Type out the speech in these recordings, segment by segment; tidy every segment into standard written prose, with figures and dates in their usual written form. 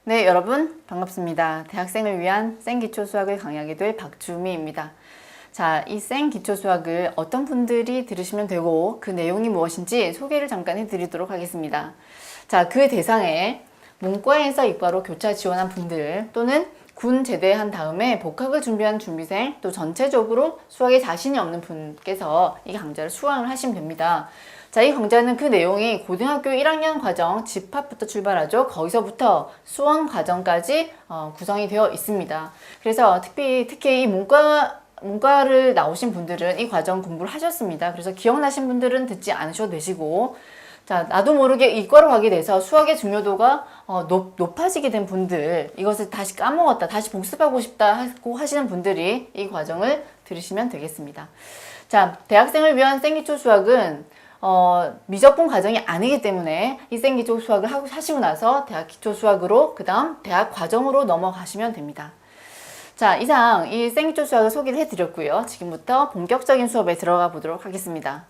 네, 여러분 반갑습니다. 대학생을 위한 생기초수학을 강의하게 될 박주미입니다. 자, 이 생기초수학을 어떤 분들이 들으시면 되고 그 내용이 무엇인지 소개를 잠깐 해드리도록 하겠습니다. 자, 그 대상에 문과에서 이과로 교차 지원한 분들 또는 군 제대한 다음에 복학을 준비한 준비생 또 전체적으로 수학에 자신이 없는 분께서 이 강좌를 수강을 하시면 됩니다. 자, 이 강좌는 그 내용이 고등학교 1학년 과정 집합부터 출발하죠. 거기서부터 수원 과정까지 구성이 되어 있습니다. 그래서 특히 이 문과를 나오신 분들은 이 과정 공부를 하셨습니다. 그래서 기억나신 분들은 듣지 않으셔도 되시고, 자, 나도 모르게 이과로 가게 돼서 수학의 중요도가 높아지게 된 분들, 이것을 다시 까먹었다, 다시 복습하고 싶다 하고 하시는 분들이 이 과정을 들으시면 되겠습니다. 자, 대학생을 위한 생기초 수학은 미적분 과정이 아니기 때문에 이 생기초 수학을 하시고 나서 대학 기초 수학으로 그 다음 대학 과정으로 넘어가시면 됩니다. 자, 이상 이 생기초 수학을 소개를 해드렸고요. 지금부터 본격적인 수업에 들어가 보도록 하겠습니다.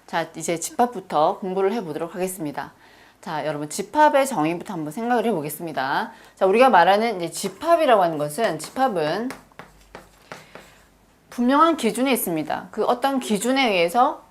자, 이제 집합부터 공부를 해보도록 하겠습니다. 자, 여러분 집합의 정의부터 한번 생각을 해보겠습니다. 자, 우리가 말하는 이제 집합이라고 하는 것은 집합은 분명한 기준이 있습니다. 그 어떤 기준에 의해서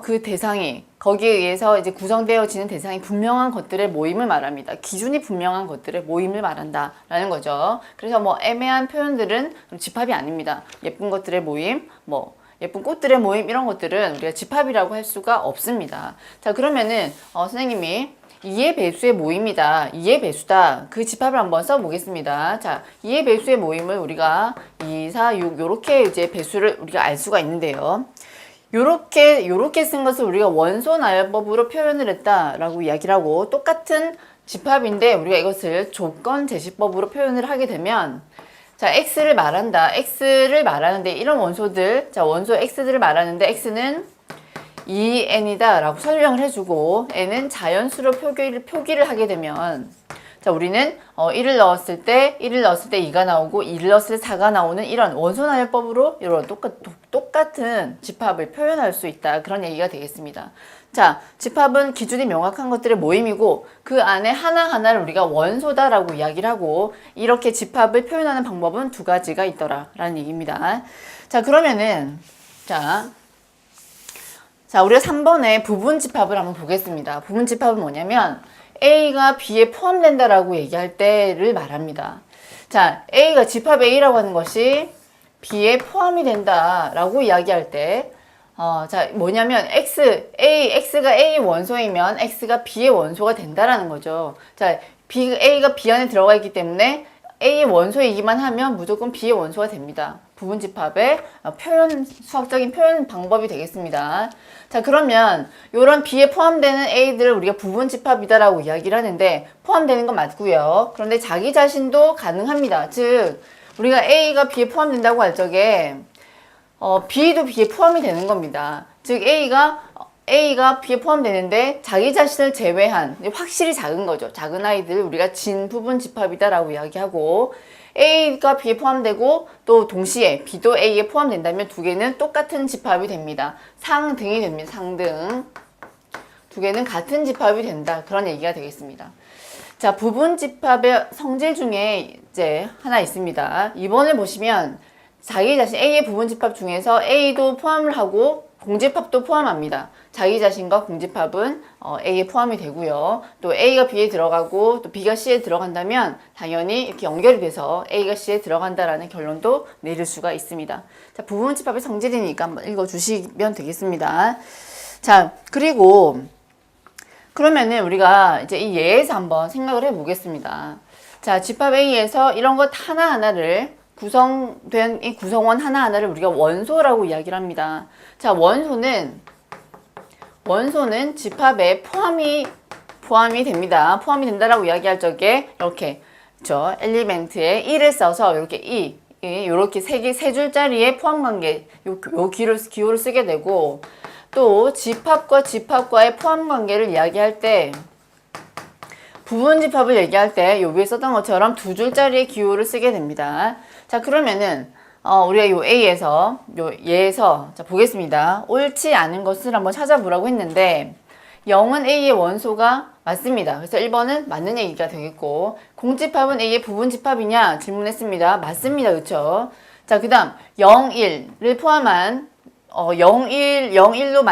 그 대상이 거기에 의해서 이제 구성되어지는 대상이 분명한 것들의 모임을 말합니다. 기준이 분명한 것들의 모임을 말한다라는 거죠. 그래서 뭐 애매한 표현들은 집합이 아닙니다. 예쁜 것들의 모임, 뭐 예쁜 꽃들의 모임 이런 것들은 우리가 집합이라고 할 수가 없습니다. 자, 그러면은 선생님이 2의 배수의 모임이다. 2의 배수다. 그 집합을 한번 써보겠습니다. 자, 2의 배수의 모임을 우리가 2, 4, 6 요렇게 이제 배수를 우리가 알 수가 있는데요. 요렇게 쓴 것을 우리가 원소 나열법으로 표현을 했다라고 이야기를 하고, 똑같은 집합인데 우리가 이것을 조건 제시법으로 표현을 하게 되면, 자, X를 말하는데 이런 원소들, 자, 원소 X들을 말하는데 X는 2n이다 라고 설명을 해주고 n은 자연수로 표기를 하게 되면, 자, 우리는 1을 넣었을 때 2가 나오고 2를 넣었을 때 4가 나오는 이런 원소나열법으로 이런 똑같은 집합을 표현할 수 있다. 그런 얘기가 되겠습니다. 자, 집합은 기준이 명확한 것들의 모임이고 그 안에 하나하나를 우리가 원소다라고 이야기를 하고, 이렇게 집합을 표현하는 방법은 두 가지가 있더라 라는 얘기입니다. 자, 그러면은 자, 우리가 3번에 부분 집합을 한번 보겠습니다. 부분 집합은 뭐냐면 A가 B에 포함된다라고 얘기할 때를 말합니다. 자, A가 집합 A라고 하는 것이 B에 포함이 된다라고 이야기할 때, 자, 뭐냐면 X가 A 원소이면 X가 B의 원소가 된다라는 거죠. 자, A가 B 안에 들어가 있기 때문에 A의 원소이기만 하면 무조건 B의 원소가 됩니다. 부분 집합의 수학적인 표현 방법이 되겠습니다. 자, 그러면 이런 B에 포함되는 A들을 우리가 부분 집합이다라고 이야기를 하는데, 포함되는 건 맞고요. 그런데 자기 자신도 가능합니다. 즉, 우리가 A가 B에 포함된다고 할 적에 B도 B에 포함이 되는 겁니다. 즉, A가 B에 포함되는데 자기 자신을 제외한 확실히 작은 거죠. 작은 아이들 우리가 진부분 집합이다라고 이야기하고, A가 B에 포함되고 또 동시에 B도 A에 포함된다면 두 개는 똑같은 집합이 됩니다. 상등이 됩니다. 상등. 두 개는 같은 집합이 된다. 그런 얘기가 되겠습니다. 자, 부분 집합의 성질 중에 이제 하나 있습니다. 2번을 보시면 자기 자신 A의 부분 집합 중에서 A도 포함을 하고 공집합도 포함합니다. 자기 자신과 공집합은 A에 포함이 되고요. 또 A가 B에 들어가고 또 B가 C에 들어간다면 당연히 이렇게 연결이 돼서 A가 C에 들어간다라는 결론도 내릴 수가 있습니다. 자, 부분 집합의 성질이니까 한번 읽어주시면 되겠습니다. 자, 그리고 그러면은 우리가 이제 이 예에서 한번 생각을 해보겠습니다. 자, 집합 A에서 이런 것 하나하나를 구성된 이 구성원 하나하나를 우리가 원소라고 이야기를 합니다. 자, 원소는 집합에 포함이 됩니다. 포함이 된다라고 이야기할 적에 이렇게 엘리멘트에 1을 써서 이렇게 이렇게 세 줄짜리의 포함 관계 요 기호를 쓰게 되고, 또 집합과의 포함 관계를 이야기할 때, 부분 집합을 얘기할 때 요 위에 썼던 것처럼 두 줄짜리의 기호를 쓰게 됩니다. 자, 그러면은 우리가 요 예에서 자, 보겠습니다. 옳지 않은 것을 한번 찾아보라고 했는데, 0은 A의 원소가 맞습니다. 그래서 1번은 맞는 얘기가 되겠고, 공집합은 A의 부분집합이냐 질문했습니다. 맞습니다. 그쵸? 자, 그 다음 0, 1을 포함한 0, 1, 0, 1로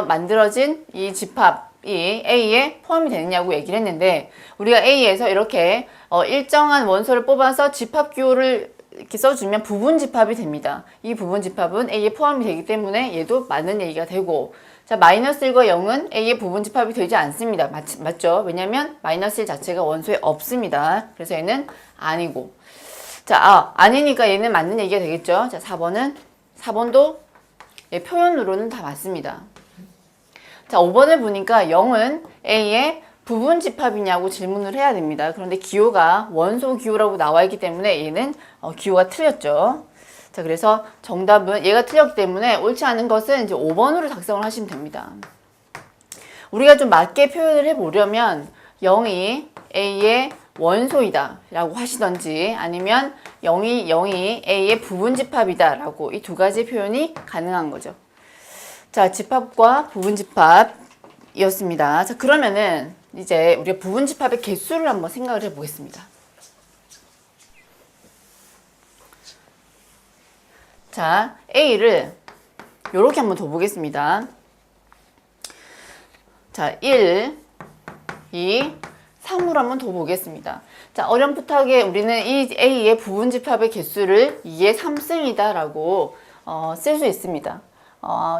만들어진 이 집합이 A에 포함이 되느냐고 얘기를 했는데, 우리가 A에서 이렇게 일정한 원소를 뽑아서 집합 기호를 이렇게 써주면 부분집합이 됩니다. 이 부분집합은 A에 포함이 되기 때문에 얘도 맞는 얘기가 되고, 자, 마이너스 1과 0은 A의 부분집합이 되지 않습니다. 맞죠? 왜냐면 마이너스 1 자체가 원소에 없습니다. 그래서 얘는 아니고. 자, 아니니까 얘는 맞는 얘기가 되겠죠? 자, 4번도 예, 표현으로는 다 맞습니다. 자, 5번을 보니까 0은 A의 부분집합이냐고 질문을 해야 됩니다. 그런데 기호가 원소 기호라고 나와 있기 때문에 얘는 기호가 틀렸죠. 자, 그래서 정답은 얘가 틀렸기 때문에 옳지 않은 것은 이제 5번으로 작성을 하시면 됩니다. 우리가 좀 맞게 표현을 해보려면 0이 A의 원소이다 라고 하시던지, 아니면 0이 A의 부분집합이다 라고 이 두 가지 표현이 가능한 거죠. 자, 집합과 부분집합이었습니다. 자, 그러면은 이제 우리가 부분집합의 개수를 한번 생각을 해보겠습니다. 자, A를 이렇게 한번 더 보겠습니다. 자, 1, 2, 3으로 한번 더 보겠습니다. 자, 어렴풋하게 우리는 이 A의 부분집합의 개수를 2의 3승이다 라고 쓸 수 있습니다.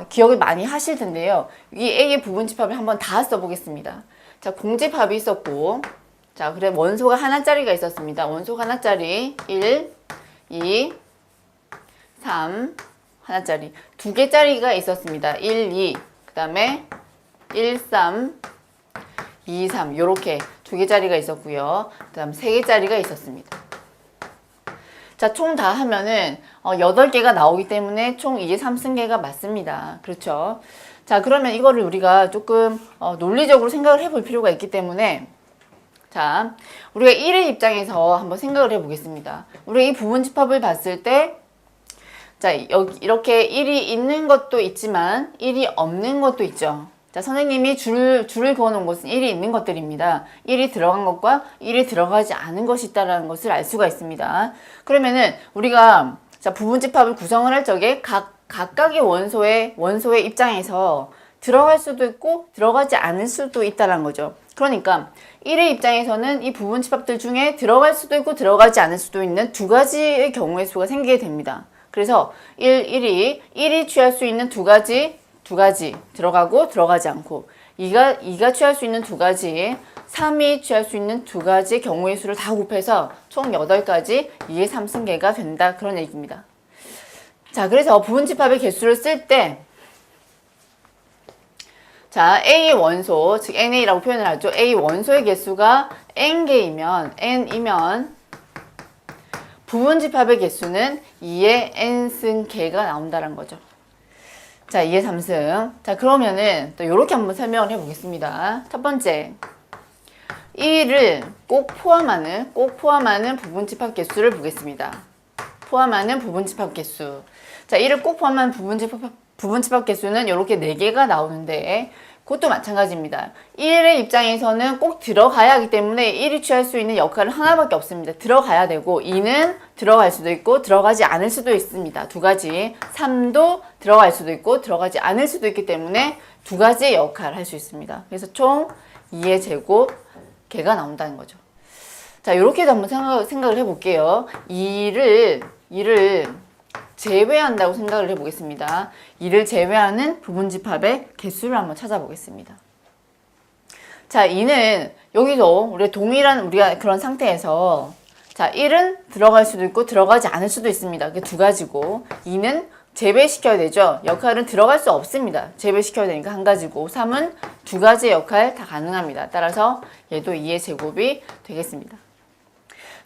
기억을 많이 하실 텐데요. 이 A의 부분집합을 한번 다 써보겠습니다. 자, 공집합이 있었고, 자, 그래 원소가 하나짜리가 있었습니다. 원소가 하나짜리 1, 2, 3 하나짜리, 두 개짜리가 있었습니다. 1, 2, 그 다음에 1, 3, 2, 3 요렇게 두 개짜리가 있었고요. 그 다음 세 개짜리가 있었습니다. 자, 총 다 하면은 8개가 나오기 때문에 총 2의 3승계가 맞습니다. 그렇죠? 자, 그러면 이거를 우리가 조금 논리적으로 생각을 해볼 필요가 있기 때문에, 자, 우리가 1의 입장에서 한번 생각을 해보겠습니다. 우리가 이 부분집합을 봤을 때, 자, 여기 이렇게 1이 있는 것도 있지만 1이 없는 것도 있죠. 자, 선생님이 줄을 그어놓은 것은 1이 있는 것들입니다. 1이 들어간 것과 1이 들어가지 않은 것이 있다는 것을 알 수가 있습니다. 그러면은 우리가 자, 부분집합을 구성을 할 적에 각각의 원소의 입장에서 들어갈 수도 있고 들어가지 않을 수도 있다는 거죠. 그러니까 1의 입장에서는 이 부분집합들 중에 들어갈 수도 있고 들어가지 않을 수도 있는 두 가지의 경우의 수가 생기게 됩니다. 그래서 1이 취할 수 있는 두 가지 들어가고 들어가지 않고, 2가 취할 수 있는 두 가지, 3이 취할 수 있는 두 가지 경우의 수를 다 곱해서 총 8가지 2의 3승계가 된다, 그런 얘기입니다. 자, 그래서 부분집합의 개수를 쓸 때, 자, A 원소, 즉 NA라고 표현을 하죠. A 원소의 개수가 n이면 부분집합의 개수는 2의 n승계가 나온다는 거죠. 자, 2의 3승. 자, 그러면은 또 이렇게 한번 설명을 해보겠습니다. 첫 번째, 1을 꼭 포함하는 부분집합 개수를 보겠습니다. 포함하는 부분집합 개수. 자, 1을 꼭 포함한 부분집합 개수는 이렇게 4개가 나오는데, 그것도 마찬가지입니다. 1의 입장에서는 꼭 들어가야 하기 때문에 1이 취할 수 있는 역할은 하나밖에 없습니다. 들어가야 되고, 2는 들어갈 수도 있고 들어가지 않을 수도 있습니다. 두 가지. 3도 들어갈 수도 있고 들어가지 않을 수도 있기 때문에 두 가지의 역할을 할 수 있습니다. 그래서 총 2의 제곱 개가 나온다는 거죠. 자, 이렇게도 한번 생각을 해볼게요. 2를 제외한다고 생각을 해보겠습니다. 2를 제외하는 부분집합의 개수를 한번 찾아보겠습니다. 자, 2는 여기서 우리가 그런 상태에서, 자, 1은 들어갈 수도 있고 들어가지 않을 수도 있습니다. 그 두 가지고, 2는 제외시켜야 되죠. 역할은 들어갈 수 없습니다. 제외시켜야 되니까 한 가지고, 3은 두 가지의 역할 다 가능합니다. 따라서 얘도 2의 제곱이 되겠습니다.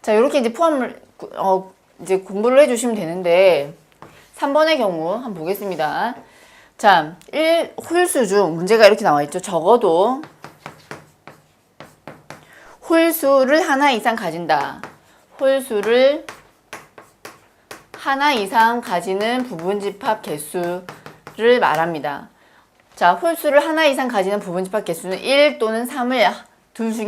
자, 이렇게 이제 이제 공부를 해주시면 되는데, 3번의 경우 한번 보겠습니다. 자, 홀수 중 문제가 이렇게 나와 있죠. 적어도 홀수를 하나 이상 가진다. 홀수를 하나 이상 가지는 부분집합 개수를 말합니다. 자, 홀수를 하나 이상 가지는 부분집합 개수는 1 또는 3을 둘 중에